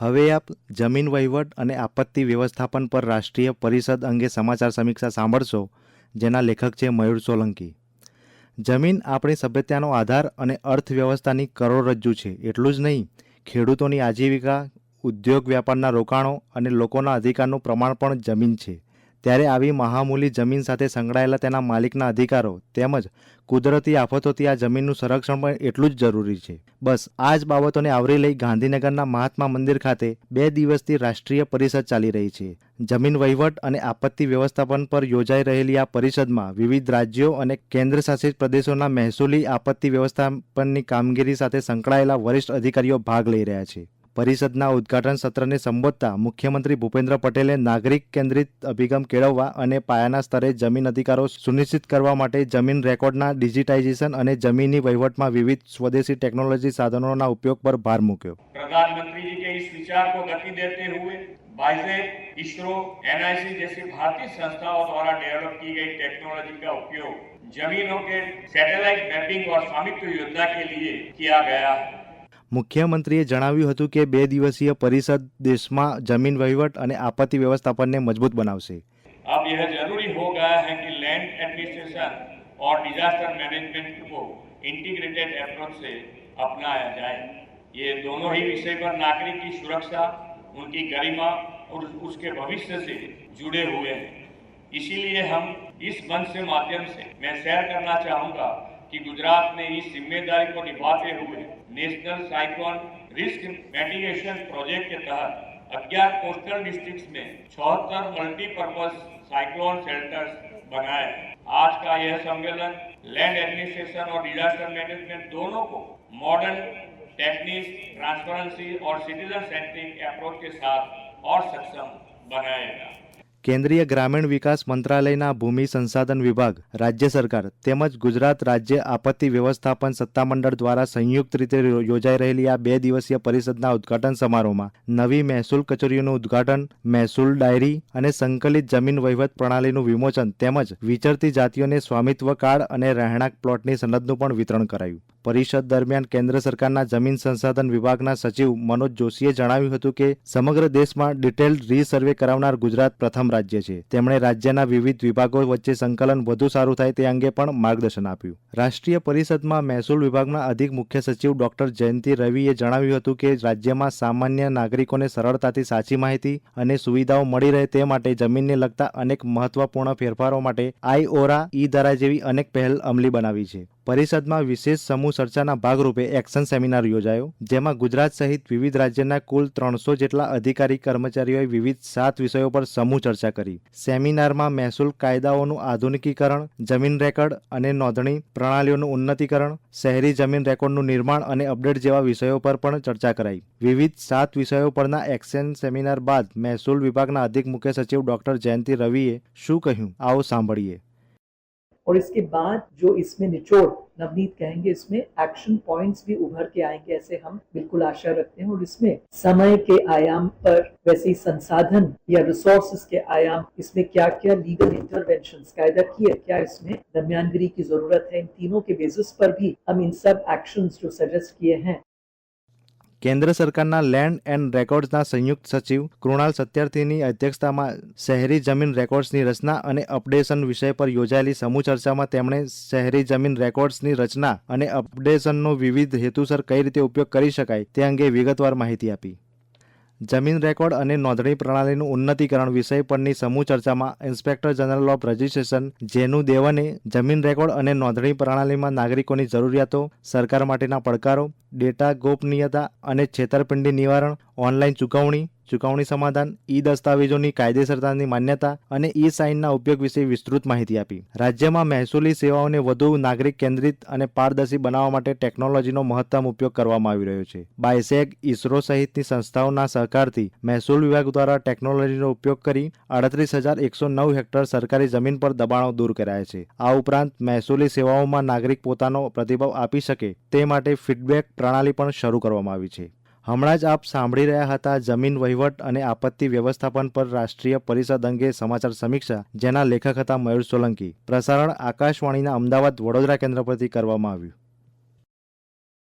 હવે આપ જમીન વહીવટ અને આપત્તિ વ્યવસ્થાપન પર રાષ્ટ્રીય પરિષદ અંગે સમાચાર સમીક્ષા સાંભળશો, જેના લેખક છે મયુર સોલંકી. જમીન આપણી સભ્યતાનો આધાર અને અર્થવ્યવસ્થાની કરોડરજ્જુ છે. એટલું જ નહીં, ખેડૂતોની આજીવિકા, ઉદ્યોગ વ્યાપારના રોકાણો અને લોકોના અધિકારનું પ્રમાણ પણ જમીન છે. ત્યારે આવી મહામૂલી જમીન સાથે સંકળાયેલા તેના માલિકના અધિકારો તેમજ કુદરતી આફતોથી આ જમીનનું સંરક્ષણ પણ એટલું જ જરૂરી છે. બસ આ જ બાબતોને આવરી લઈ ગાંધીનગરના મહાત્મા મંદિર ખાતે 2 દિવસથી રાષ્ટ્રીય પરિષદ ચાલી રહી છે. જમીન વહીવટ અને આપત્તિ વ્યવસ્થાપન પર યોજાઈ રહેલી આ પરિષદમાં વિવિધ રાજ્યો અને કેન્દ્રશાસિત પ્રદેશોના મહેસૂલી આપત્તિ વ્યવસ્થાપનની કામગીરી સાથે સંકળાયેલા વરિષ્ઠ અધિકારીઓ ભાગ લઈ રહ્યા છે. પરિષદના ઉદ્ઘાટન સત્રને સંબોધતા મુખ્યમંત્રી ભૂપેન્દ્ર પટેલે નાગરિક કેન્દ્રિત અભિગમ કેળવવા અને પાયાના સ્તરે જમીન અધિકારો સુનિશ્ચિત કરવા માટે જમીન રેકોર્ડના ડિજિટાઇઝેશન અને જમીની વહીવટમાં વિવિધ સ્વદેશી ટેકનોલોજી સાધનોના ઉપયોગ પર ભાર મૂક્યો. प्रधानमंत्री जी के इस विचार को गति देते हुए बाइसेप, इसरो, एनआईसी जैसी भारतीय संस्थाओं द्वारा डेवलप की गई टेक्नोलॉजी का उपयोग जमीनों के सैटेलाइट मैपिंग और स्वामित्व योजना के लिए किया गया है. મુખ્યમંત્રીએ જણાવ્યું હતું કે 2 દિવસીય પરિષદ દેશમાં જમીન વહીવટ અને આપત્તિ વ્યવસ્થાપનને મજબૂત બનાવશે. अब यह जरूरी हो गया है कि लैंड एडमिनिस्ट्रेशन और डिजास्टर मैनेजमेंट को इंटीग्रेटेड अप्रोच से अपनाया जाए. ये दोनों ही विषय पर नागरिक की सुरक्षा, उनकी गरिमा और उसके भविष्य से जुड़े हुए हैं. इसीलिए हम इस मंच से माध्यम से मैं शेयर करना चाहूँगा कि गुजरात ने इस जिम्मेदारी को निभाते हुए national cyclone risk mitigation project के तहत 11 कोस्टल डिस्ट्रिक्ट्स में 76 मल्टीपर्पज साइक्लोन शेल्टर्स बनाए. आज का यह सम्मेलन लैंड एडमिनिस्ट्रेशन और डिजास्टर मैनेजमेंट दोनों को मॉडर्न टेक्निक्स, ट्रांसपेरेंसी और सिटीजन सेंट्रिक अप्रोच के साथ और सक्षम बनाएगा. કેન્દ્રીય ગ્રામીણ વિકાસ મંત્રાલયના ભૂમિ સંસાધન વિભાગ, રાજ્ય સરકાર તેમજ ગુજરાત રાજ્ય આપત્તિ વ્યવસ્થાપન સત્તામંડળ દ્વારા સંયુક્ત રીતે યોજાઈ રહેલી આ 2 દિવસીય પરિષદના ઉદ્ઘાટન સમારોહમાં નવી મહેસૂલ કચેરીઓનું ઉદ્ઘાટન, મહેસૂલ ડાયરી અને સંકલિત જમીન વહીવટ પ્રણાલીનું વિમોચન તેમજ વિચરતી જાતિઓને સ્વામિત્વ કાર્ડ અને રહેણાંક પ્લોટની સનદનું પણ વિતરણ કરાયું. પરિષદ દરમિયાન કેન્દ્ર સરકારના જમીન સંસાધન વિભાગના સચિવ મનોજ જોશીએ જણાવ્યું હતું કે સમગ્ર દેશમાં ડિટેલ્ડ રીસર્વે કરાવનાર ગુજરાત પ્રથમ રાજ્ય છે. તેમણે રાજ્યના વિવિધ વિભાગો વચ્ચે સંકલન વધુ સારું થાય તે અંગે પણ માર્ગદર્શન આપ્યું. રાષ્ટ્રીય પરિષદમાં મહેસૂલ વિભાગના અધિક મુખ્ય સચિવ ડોક્ટર જયંતિ રવિએ જણાવ્યું હતું કે રાજ્યમાં સામાન્ય નાગરિકોને સરળતાથી સાચી માહિતી અને સુવિધાઓ મળી રહે તે માટે જમીનને લગતા અનેક મહત્વપૂર્ણ ફેરફારો માટે આઈઓરા, ઈ-ધારા જેવી અનેક પહેલ અમલી બનાવી છે. પરિષદમાં વિશેષ સમૂહ ચર્ચાના ભાગરૂપે એક્શન સેમિનાર યોજાયો, જેમાં ગુજરાત સહિત વિવિધ રાજ્યના કુલ 300 જેટલા અધિકારી કર્મચારીઓએ વિવિધ 7 વિષયો પર સમૂહ ચર્ચા કરી. સેમિનારમાં મહેસૂલ કાયદાઓનું આધુનિકીકરણ, જમીન રેકર્ડ અને નોંધણી પ્રણાલીઓનું ઉન્નતીકરણ, શહેરી જમીન રેકોર્ડનું નિર્માણ અને અપડેટ જેવા વિષયો પર પણ ચર્ચા કરાઈ. વિવિધ 7 વિષયો પરના એક્શન સેમિનાર બાદ મહેસૂલ વિભાગના અધિક મુખ્ય સચિવ ડોક્ટર જયંતિ રવિએ શું કહ્યું, આવો સાંભળીએ. और इसके बाद जो इसमें निचोड़ नवनीत कहेंगे, इसमें एक्शन पॉइंट्स भी उभर के आएंगे, ऐसे हम बिल्कुल आशा रखते हैं. और इसमें समय के आयाम पर वैसे ही संसाधन या रिसोर्सेज के आयाम, इसमें क्या क्या लीगल इंटरवेंशंस कायदा की है, क्या इसमें दरमियानगिरी की जरूरत है, इन तीनों के बेसिस पर भी हम इन सब एक्शंस जो सजेस्ट किए हैं. કેન્દ્ર સરકારના લેન્ડ એન્ડ રેકોર્ડ્સના સંયુક્ત સચિવ કૃણાલ સત્યાર્થીની અધ્યક્ષતામાં શહેરી જમીન રેકોર્ડ્સની રચના અને અપડેશન વિષય પર યોજાયેલી સમૂહ ચર્ચામાં તેમણે શહેરી જમીન રેકોર્ડ્સની રચના અને અપડેશનનો વિવિધ હેતુસર કઈ રીતે ઉપયોગ કરી શકાય તે અંગે વિગતવાર માહિતી આપી. જમીન રેકોર્ડ અને નોંધણી પ્રણાલીનું ઉન્નતીકરણ વિષય પરની સમૂહ ચર્ચામાં ઇન્સ્પેક્ટર જનરલ ઓફ રજિસ્ટ્રેશન જેનુ દેવને જમીન રેકોર્ડ અને નોંધણી પ્રણાલીમાં નાગરિકોની જરૂરિયાતો, સરકાર માટેના પડકારો, ડેટા ગોપનીયતા અને છેતરપિંડી નિવારણ, ઓનલાઈન ચૂકવણી સમાધાન, ઈ દસ્તાવેજોની કાયદેસરતાની માન્યતા અને ઈ સાઇનના ઉપયોગ વિશે વિસ્તૃત માહિતી આપી. રાજ્યમાં મહેસૂલી સેવાઓને વધુ નાગરિક કેન્દ્રિત અને પારદર્શી બનાવવા માટે ટેકનોલોજીનો મહત્તમ ઉપયોગ કરવામાં આવી રહ્યો છે. બાયસેગ, ઇસરો સહિતની સંસ્થાઓના સહકારથી મહેસૂલ વિભાગ દ્વારા ટેકનોલોજીનો ઉપયોગ કરી 38,109 હેક્ટર સરકારી જમીન પર દબાણો દૂર કરાયા છે. આ ઉપરાંત મહેસૂલી સેવાઓમાં નાગરિક પોતાનો પ્રતિભાવ આપી શકે તે માટે ફીડબેક પ્રણાલી પણ શરૂ કરવામાં આવી છે. હમણાં જ આપ સાંભળી રહ્યા હતા જમીન વહીવટ અને આપત્તિ વ્યવસ્થાપન પર રાષ્ટ્રીય પરિષદ અંગે સમાચાર સમીક્ષા, જેના લેખક હતા મયુર સોલંકી. પ્રસારણ આકાશવાણીના અમદાવાદ વડોદરા કેન્દ્ર પરથી કરવામાં આવ્યું.